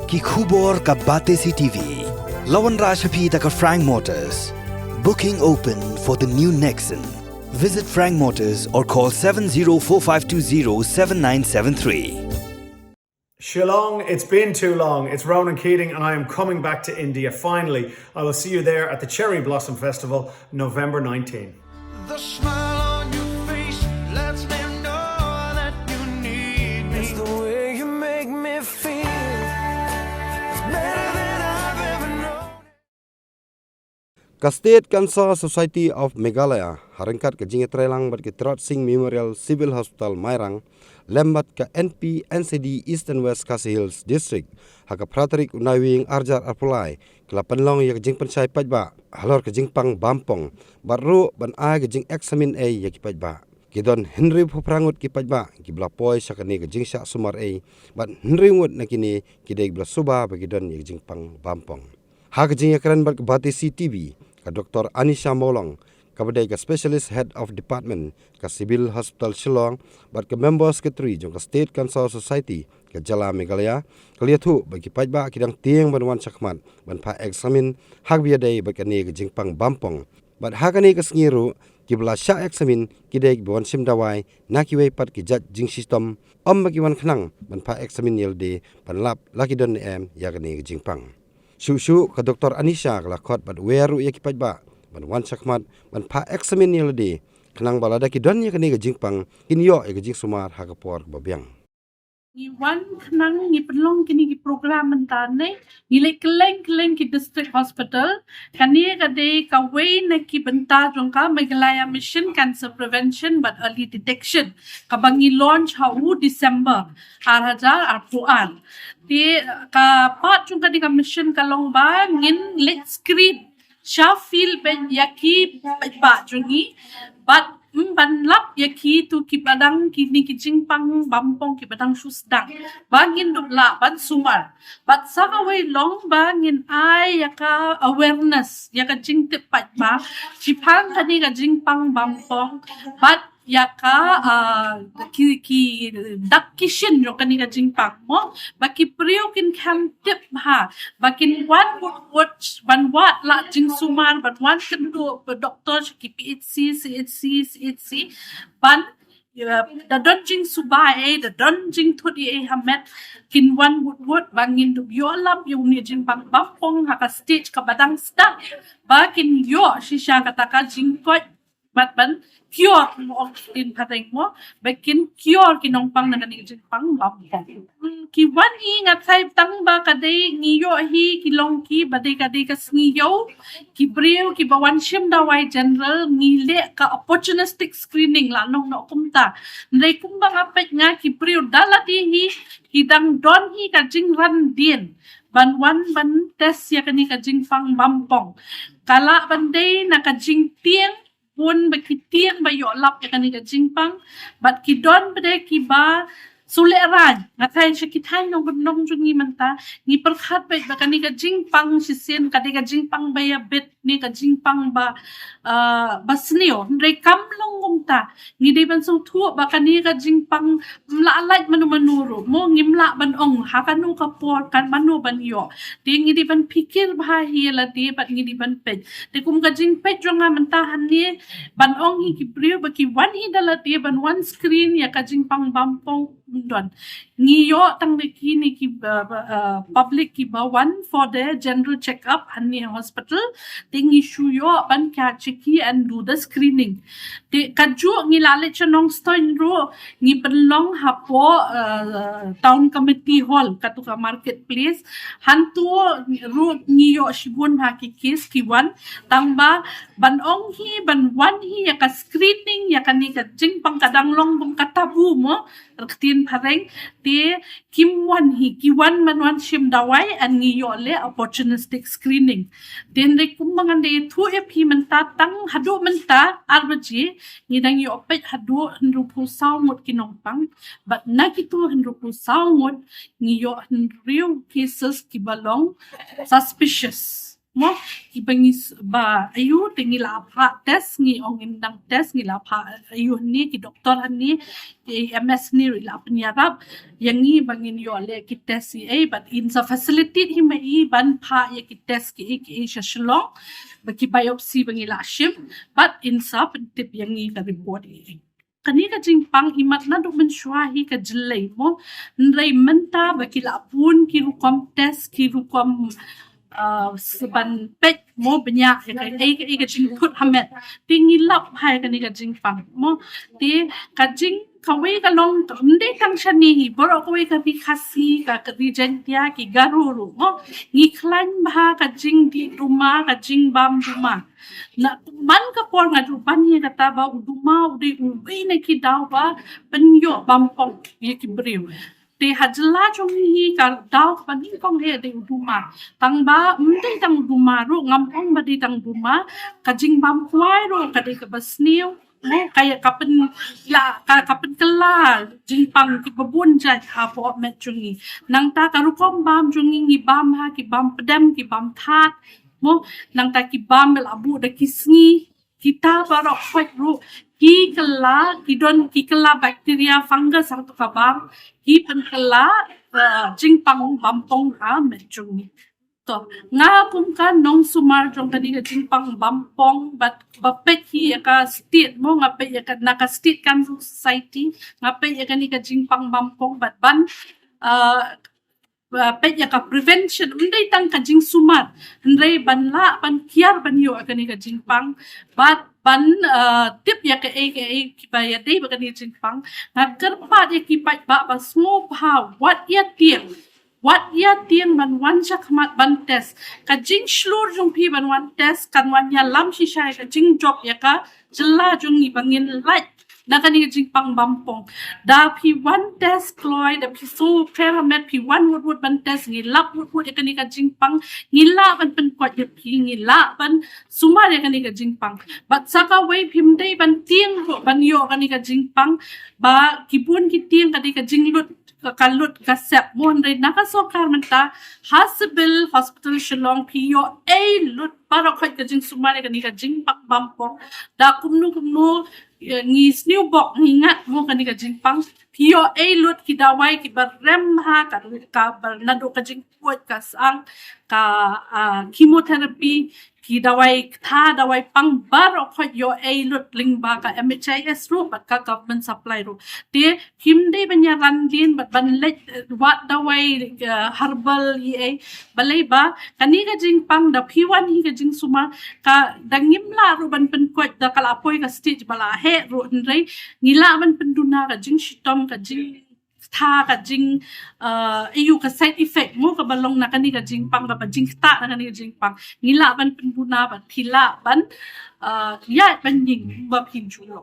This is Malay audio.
Ki khubor ka bate si TV. Lawan Rashapi taka Frank Motors. Booking open for the new Nexon. Visit Frank Motors or call 7045207973. Shillong, it's been too long. It's Ronan Keating and I am coming back to India. Finally, I will see you there at the Cherry Blossom Festival, November 19. The smile on your face lets me know that you need me. It's the way you make me feel. It's better than I've ever known. Ka State Cancer Society of Meghalaya harangkat ke jinge trelang bat ke Trot Singh Memorial Civil Hospital Mairang lembat ke NP NCD East and West Khasi Hills District haka pratarik unawing arjar apulai kela penlong ya jing pensai pajba halor ke jing pang bampong baru ban a ke jing Examin a ya ki pajba kidon Henry phoprangut ki pajba ki blapoi sakani ke jing syak sumar a bat Henry ngut nakini kidai bla Suba bagi don ya jing pang bampong ha ke jing ekran bat ke bati CTV ka Dr. Anisha Molong kabadai ka Specialist Head of Department ka Civil Hospital Shillong bat ka Member Secretary jong ka State Cancer Society ka Jala Meghalaya kaliathu bagi pajba kidang tiang banwan sakmat ban pa Examin hak biadai bat ka ni ka jingpang bampong bat hakani ka sngiru kibla sya Examin kidai bon sim dawai nakiwei pat ki jat jing system bagi wan khnang ban pa Examin yelde ban lap lakidon em ya ka ni ka jingpang shu ka Dr. Anisha ka lakot bat weru ya ki pajba ban wan sakmat ban pa Examin yelde kenang balada ki don ya kani ga jingpang kinyo e ga jing sumar ha ka por babyang ni wan kenang ni pelong kini ki program mentane ni le keleng ki district hospital kani ga de ka way na ki benta jong ka Meghalaya Mission Cancer Prevention but Early Detection ka bangi launch ha u December 2004 ti ka part jong ka di ka mission ka long ba ngin let's screen Sha feel ben yaki ba jungi but ban lap yaki tu ki padang kini ki jingpang bampong ki padang susdang bangin dubla ban sumar but saka way long bangin ai yaka awareness yaka jingtip pa chipang kani ka jingpang bampong but yaka ki dakishin yo kani ka jingpang mo baki priyo kin kam tip ha bakin one watch ban wat la jing sumar but one can do doctor ki PHC CHC ban the don jing Suba the don jing thodi hamet kin one wood bangin du yo lam yo ni jing bang bapong haka stage ka badang sta bakin yo shisha kataka jing ko but ban cure mo in pateng mo bakin cure kinong pang na kani jing pang bapong ki wan hi nga thai tang ba kadai ngiyo hi kilong ki badai kadai ka sngiyo ki breu ki bawan shim dawai general ngile ka opportunistic screening la nong no kumta ndai kumba ngapet nga ki breu dalati hi hidang don hi ka jing ran dien ban wan ban test ya kani ka jing pang bampong kala bandai na ka jing tieng pun bakitiang ba yo lap ya kani ka jingpang bat ki don bade ki ba suleran ngatai syakithan nong gunong jungi manta ni perkhat ba kani ka jingpang sisen kadi ka jingpang ba ya bet ni ka jingpang ba basnio ndai kamlong ngumta ni de ban sung thu ba kani ka jingpang mlalait manuru mo ngimla ban ong hakanu ka por kan manu ban yo ting ni ban pikir ba hi la de bat ni ban pej te kum ka jing pej jonga manta han ni ban ong hi ki priyo ba ki wan hi dala de ban one screen ya ka jingpang bampong don ngiyo tang de ki ni ki public ki ba one for the general check up han ni hospital ting issue yo ban kya cheki and do the screening te kaju ngi lale chanong stoin ro ngi penlong hapo town committee hall katuka marketplace hantu ro ngiyo shigun ha ki case ki wan tangba ban ong hi ban wan hi ya ka screening ya kani ka jing pang kadang long bum katabu mo raktin pareng te kim wan hi ki wan man wan shim dawai and ngiyo le opportunistic screening den de kumbangan de thu ep hi menta tang hadu menta arbaji ngidang yo pet hadu nrupu saumut kinongpang but nakitu nrupu saumut ngiyo real cases ki balong suspicious mo ibangis ba ayu tingila pa test ni ong indang test ngila pa ayu ni ki doktor ni MS ni la penyarap yang ni bangin yo le ki test si but in the facility hi mai ban pa ya ki test ki shalong bagi biopsy bangila shim but in sa pentip yang ni ka report kani ka jingpang imat na do mensyuahi ka jelay mo nray menta baki lapun ki rukom test ki rukom seban pek mo banyak ai ka jing put hamet tingilap hai kani ka jingpang mo ti ka jing kawai ka long mde tang shani hi boro kawai ka bikasi ka rijentia ki garuru mo ngiklan bah ka jing di rumah ka jing bam rumah na man ka por nga rupan hi kata ba uduma udi ubi na ki daw ba penyo bampong ye ki briu te hajla jong hi ka daw ban hi kong he de uduma tang ba mde tang uduma ro ngampong ba di tang uduma ka jing bam kwai ro ka de ka basniu mo kaya kapen kala jingpang ki babun jai ha po met jungi nang ta karukom bam jungi ngi bam ha ki bam pedam ki bam that mo nang ta ki bam bel abu da kisngi kita barok kwat ru ki kala bakteria fungus atau kabam ki pen kala jingpang bampong ha met jungi to nga kum ka nong sumar jong kani ka jingpang bampong but bapet hi ka state mo nga pe ka naka state kan society nga pe ka ni ka jingpang bampong but ban pe ka prevention undai tang ka jing sumar ndai ban la ban kiar ban yo ka ni ka jingpang but ban tip ya ka ki ba ya dei ba ka ni jingpang nga kerpa ya ki ba small ha what ya tiang ban wan chakmat ban test ka jing shlur jong pi ban wan test kan wan ya lam shi shai ka jing job ya ka jela jong ni bangin light na ka ni jing pang bampong da pi wan test kloy da pi so pyramid pi wan wood ban test ni lap wood ya ka ni ka jing pang ni la ban pen kwat ya pi ni la ban sumar ya ka ni ka jing pang but saka way pim dei ban tiang ban yo ka ni ka jing pang ba kibun ki tiang ka di ka jing lut kalut kasep mon re nakasokar menta hospital Shillong PO lut para khoi ka jing sumare ka ni ka jing pak bampong da kumnu ngis new bok ngat mo ka ni ka jing pang PO lut ki dawai ki barem ha ka bar nado ka jing puat ka sang ka chemotherapy ki dawai pang bar khoi yo lut ling ba ka MHIS ru bat ka government supply ru te himde banyaran din bat ban let wat dawai herbal balai ba kani ka jing pang da P1 hi ka jing suma ka dangim la ru ban pen kwat da kala apoi ka stage bala he ru nrei ngila ban penduna ka jing shitom ka jing tha ka jing ayu ka side effect mo ka balong na kani ka jing pang ka jing ta na kani ka jing pang ngila ban penduna ban phila ban ya ban ning ba phin chu lo